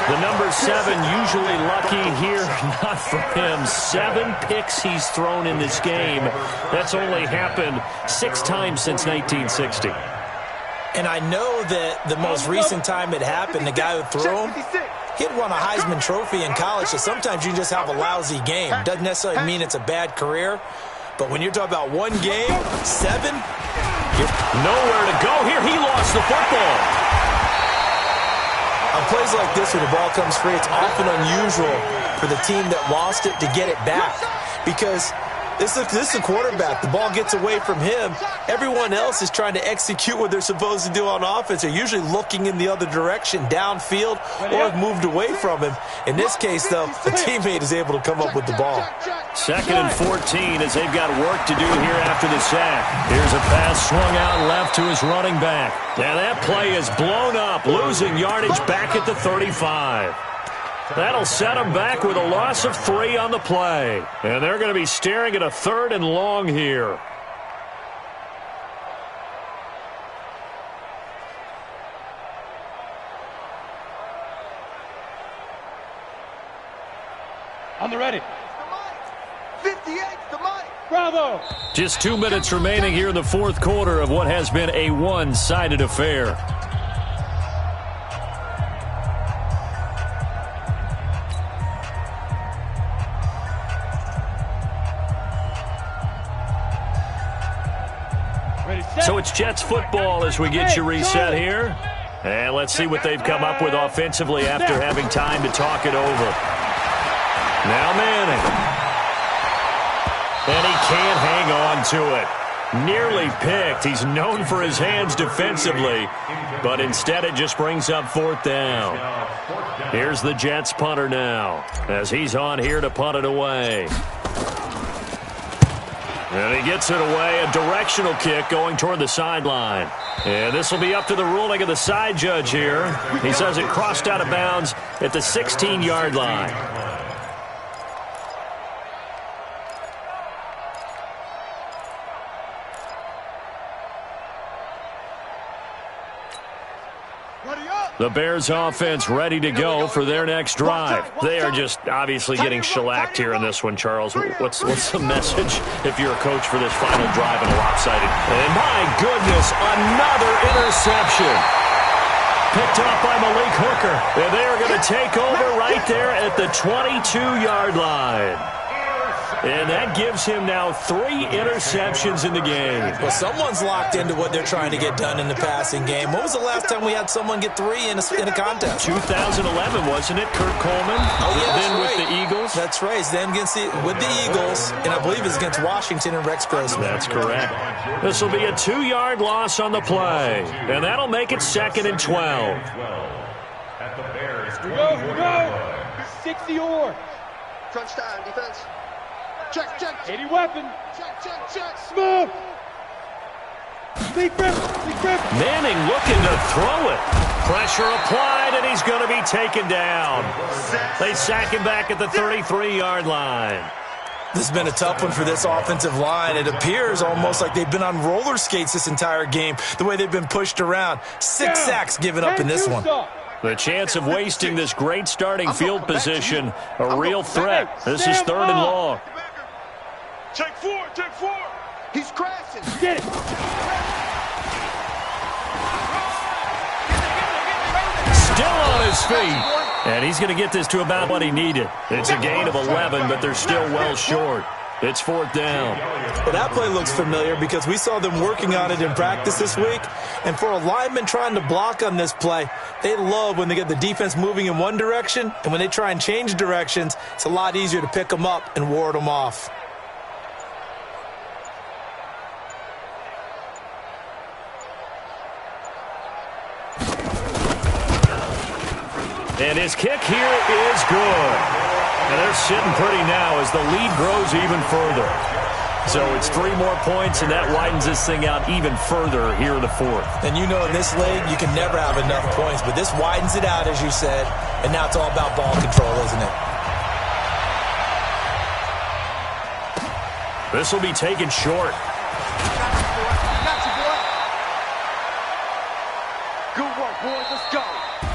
[SPEAKER 1] The number 7 usually lucky here. Not for him. 7 picks he's thrown in this game. That's only happened 6 times since 1960.
[SPEAKER 2] And I know that the most recent time it happened, the guy who threw him, he'd won a Heisman Trophy in college, so sometimes you just have a lousy game. Doesn't necessarily mean it's a bad career, but when you're talking about one game, 7,
[SPEAKER 1] nowhere to go here. He lost the football.
[SPEAKER 2] On plays like this where the ball comes free, it's often unusual for the team that lost it to get it back because this is the quarterback. The ball gets away from him. Everyone else is trying to execute what they're supposed to do on offense. They're usually looking in the other direction, downfield, or have moved away from him. In this case, though, the teammate is able to come up with the ball.
[SPEAKER 1] 2nd and 14 as they've got work to do here after the sack. Here's a pass swung out left to his running back. And that play is blown up, losing yardage back at the 35. That'll set them back with a loss of 3 on the play. And they're going to be staring at a 3rd and long here.
[SPEAKER 3] On the ready. 58, the mic. Bravo.
[SPEAKER 1] Just 2 minutes remaining here in the 4th quarter of what has been a one-sided affair. So it's Jets football as we get you reset here. And let's see what they've come up with offensively after having time to talk it over. Now Manning. And he can't hang on to it. Nearly picked. He's known for his hands defensively, but instead it just brings up 4th down. Here's the Jets punter now as he's on here to punt it away. And he gets it away, a directional kick going toward the sideline. And this will be up to the ruling of the side judge here. He says it crossed out of bounds at the 16-yard line. The Bears offense ready to go for their next drive. They are just obviously getting shellacked here in this one, Charles. What's the message if you're a coach for this final drive in a lopsided? And my goodness, another interception. Picked up by Malik Hooker. And they are going to take over right there at the 22-yard line. And that gives him now 3 interceptions in the game.
[SPEAKER 2] Well, someone's locked into what they're trying to get done in the passing game. When was the last time we had someone get 3 in a contest?
[SPEAKER 1] 2011, wasn't it? Kurt Coleman.
[SPEAKER 2] Oh, yeah,
[SPEAKER 1] then
[SPEAKER 2] right.
[SPEAKER 1] with the Eagles.
[SPEAKER 2] That's right. Then with the Eagles, and I believe it's against Washington and Rex Grossman.
[SPEAKER 1] That's correct. This will be a 2-yard loss on the play, and that'll make it 2nd and 12.
[SPEAKER 5] At the Bears.
[SPEAKER 3] Here we go. 60 or.
[SPEAKER 7] Crunch time, defense. Check, check.
[SPEAKER 3] 80 weapon.
[SPEAKER 7] Check, check, check.
[SPEAKER 3] Smooth. Big grip. Big grip.
[SPEAKER 1] Manning looking to throw it. Pressure applied, and he's going to be taken down. They sack him back at the 33-yard line.
[SPEAKER 2] This has been a tough one for this offensive line. It appears almost like they've been on roller skates this entire game, the way they've been pushed around. 6 sacks given up in this one.
[SPEAKER 1] The chance of wasting this great starting field position, a real threat. This is 3rd and long.
[SPEAKER 6] Take 4, take 4.
[SPEAKER 7] He's crashing.
[SPEAKER 3] Get it.
[SPEAKER 1] Still on his feet. And he's going to get this to about what he needed. It's a gain of 11, but they're still well short. It's 4th down.
[SPEAKER 2] Well, that play looks familiar because we saw them working on it in practice this week. And for a lineman trying to block on this play, they love when they get the defense moving in one direction. And when they try and change directions, it's a lot easier to pick them up and ward them off.
[SPEAKER 1] And his kick here is good. And they're sitting pretty now as the lead grows even further. So it's 3 more points, and that widens this thing out even further here in the 4th.
[SPEAKER 2] And you know in this league, you can never have enough points, but this widens it out, as you said, and now it's all about ball control, isn't it?
[SPEAKER 1] This will be taken short.
[SPEAKER 7] Good work, boys. Let's go.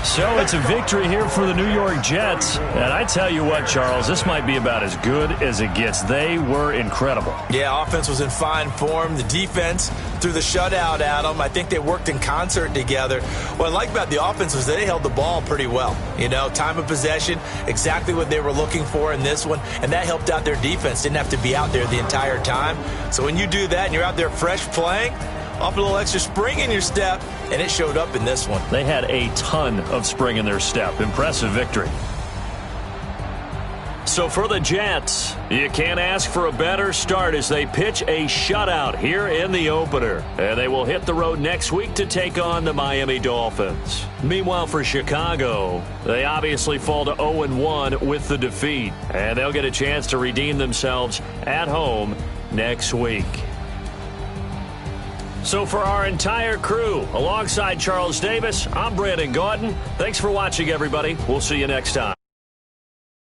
[SPEAKER 1] So it's a victory here for the New York Jets. And I tell you what, Charles, this might be about as good as it gets. They were incredible.
[SPEAKER 2] Yeah, offense was in fine form. The defense threw the shutout at them. I think they worked in concert together. What I like about the offense was they held the ball pretty well. You know, time of possession, exactly what they were looking for in this one, and that helped out their defense. Didn't have to be out there the entire time. So when you do that and you're out there fresh playing, off a little extra spring in your step, and it showed up in this one.
[SPEAKER 1] They had a ton of spring in their step. Impressive victory. So for the Jets, you can't ask for a better start as they pitch a shutout here in the opener. And they will hit the road next week to take on the Miami Dolphins. Meanwhile, for Chicago, they obviously fall to 0-1 with the defeat. And they'll get a chance to redeem themselves at home next week. So for our entire crew, alongside Charles Davis, I'm Brandon Gautin. Thanks for watching, everybody. We'll see you next time.